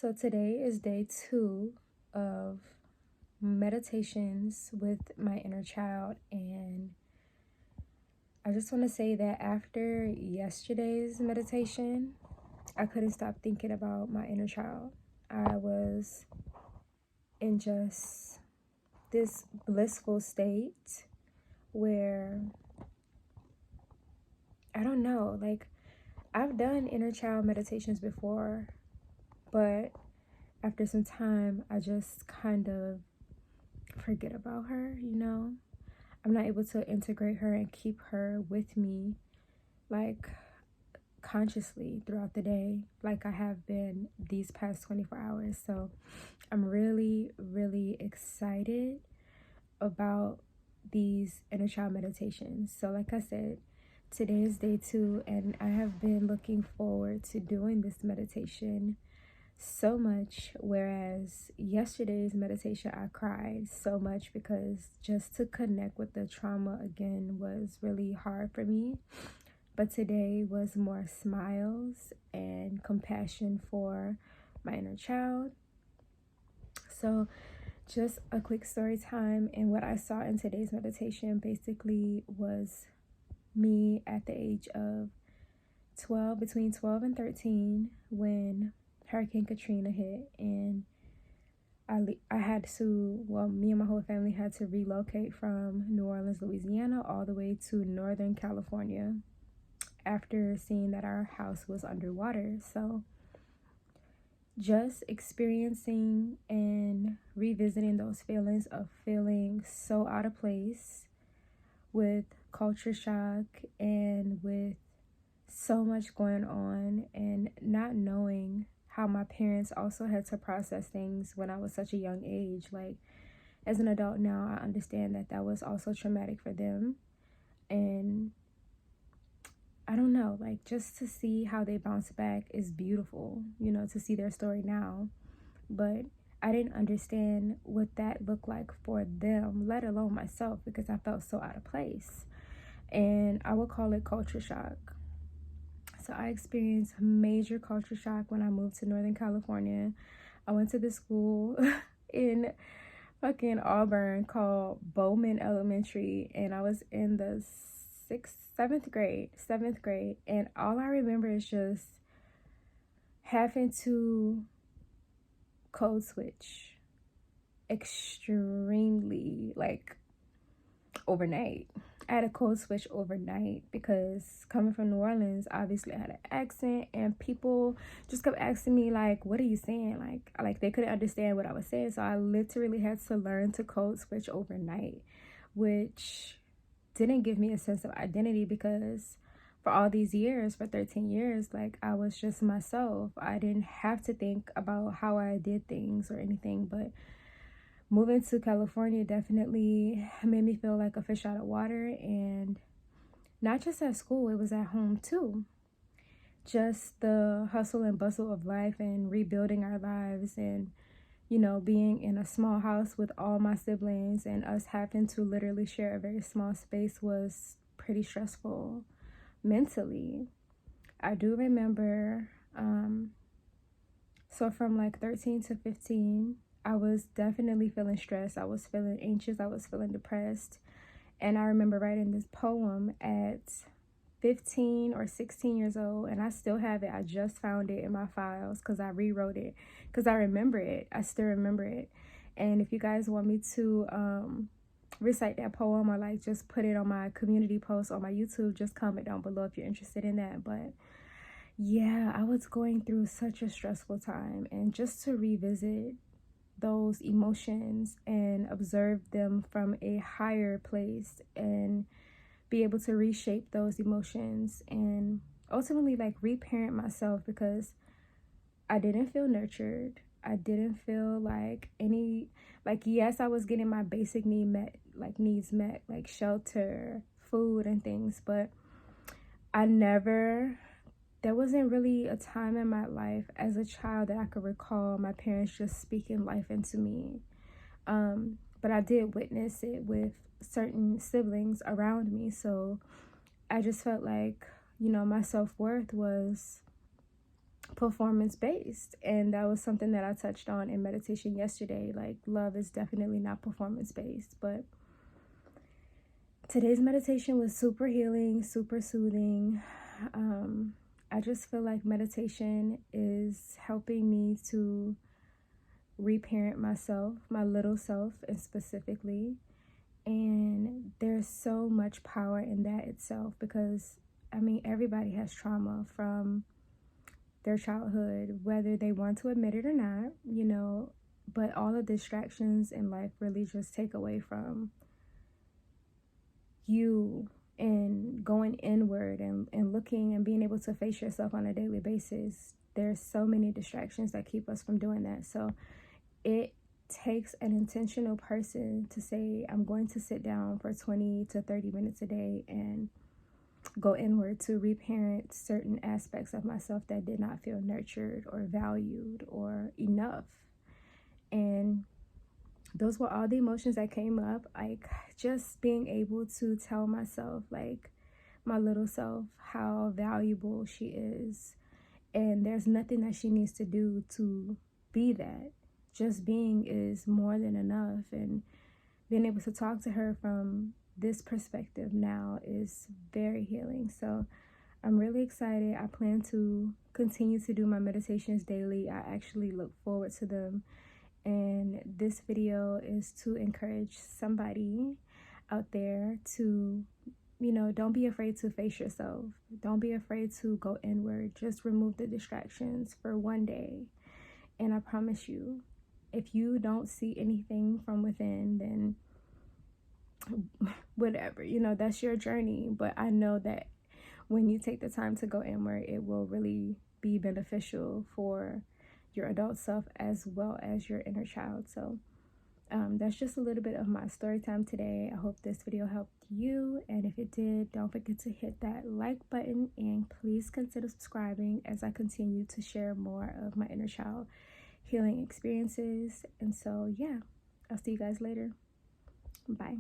So today is day 2 of meditations with my inner child, and I just want to say that after yesterday's meditation, I couldn't stop thinking about my inner child. I was in just this blissful state where I don't know, like I've done inner child meditations before, but after some time, I just kind of forget about her. I'm not able to integrate her and keep her with me, like, consciously throughout the day, like I have been these past 24 hours. So I'm really, really excited about these inner child meditations. So, like I said, today is day 2, and I have been looking forward to doing this meditation so much, whereas yesterday's meditation I cried so much because just to connect with the trauma again was really hard for me. But today was more smiles and compassion for my inner child. So just a quick story time, and what I saw in today's meditation basically was me at the age of 12, between 12 and 13, when Hurricane Katrina hit, and I had to, well, me and my whole family had to relocate from New Orleans, Louisiana, all the way to Northern California after seeing that our house was underwater. So just experiencing and revisiting those feelings of feeling so out of place with culture shock and with so much going on, and not knowing how my parents also had to process things when I was such a young age. Like, as an adult now, I understand that that was also traumatic for them. And I don't know, like, just to see how they bounce back is beautiful, to see their story now. But I didn't understand what that looked like for them, let alone myself, because I felt so out of place. And I would call it culture shock. So I experienced major culture shock when I moved to Northern California. I went to this school in fucking Auburn called Bowman Elementary, and I was in the seventh grade, and all I remember is just having to code switch extremely, like, overnight. I had a code switch overnight because coming from New Orleans, obviously I had an accent, and people just kept asking me, like, what are you saying? Like they couldn't understand what I was saying. So I literally had to learn to code switch overnight, which didn't give me a sense of identity, because for all these years, for 13 years, like, I was just myself. I didn't have to think about how I did things or anything. But moving to California definitely made me feel like a fish out of water, and not just at school, it was at home too. Just the hustle and bustle of life and rebuilding our lives, and being in a small house with all my siblings and us having to literally share a very small space was pretty stressful mentally. I do remember, so from like 13 to 15, I was definitely feeling stressed. I was feeling anxious. I was feeling depressed. And I remember writing this poem at 15 or 16 years old, and I still have it. I just found it in my files because I rewrote it because I remember it. I still remember it. And if you guys want me to recite that poem, or like just put it on my community post on my YouTube, just comment down below if you're interested in that. But yeah, I was going through such a stressful time, and just to revisit those emotions and observe them from a higher place and be able to reshape those emotions and ultimately, like, reparent myself, because I didn't feel nurtured. I didn't feel like yes, I was getting my basic needs met, like shelter, food, and things, but there wasn't really a time in my life as a child that I could recall my parents just speaking life into me. But I did witness it with certain siblings around me. So I just felt like, my self-worth was performance-based. And that was something that I touched on in meditation yesterday. Like, love is definitely not performance-based. But today's meditation was super healing, super soothing. I just feel like meditation is helping me to reparent myself, my little self, and specifically. And there's so much power in that itself, because I mean, everybody has trauma from their childhood, whether they want to admit it or not, you know, but all the distractions in life really just take away from you and going inward and looking and being able to face yourself on a daily basis. There's so many distractions that keep us from doing that. So it takes an intentional person to say, I'm going to sit down for 20 to 30 minutes a day and go inward to reparent certain aspects of myself that did not feel nurtured or valued or enough. And those were all the emotions that came up, like just being able to tell myself, like my little self, how valuable she is. And there's nothing that she needs to do to be that. Just being is more than enough. And being able to talk to her from this perspective now is very healing. So I'm really excited. I plan to continue to do my meditations daily. I actually look forward to them. And this video is to encourage somebody out there to, you know, don't be afraid to face yourself. Don't be afraid to go inward. Just remove the distractions for one day. And I promise you, if you don't see anything from within, then whatever, you know, that's your journey. But I know that when you take the time to go inward, it will really be beneficial for your adult self as well as your inner child. So that's just a little bit of my story time today. I hope this video helped you, and if it did, don't forget to hit that like button, and please consider subscribing as I continue to share more of my inner child healing experiences. And so yeah, I'll see you guys later. Bye.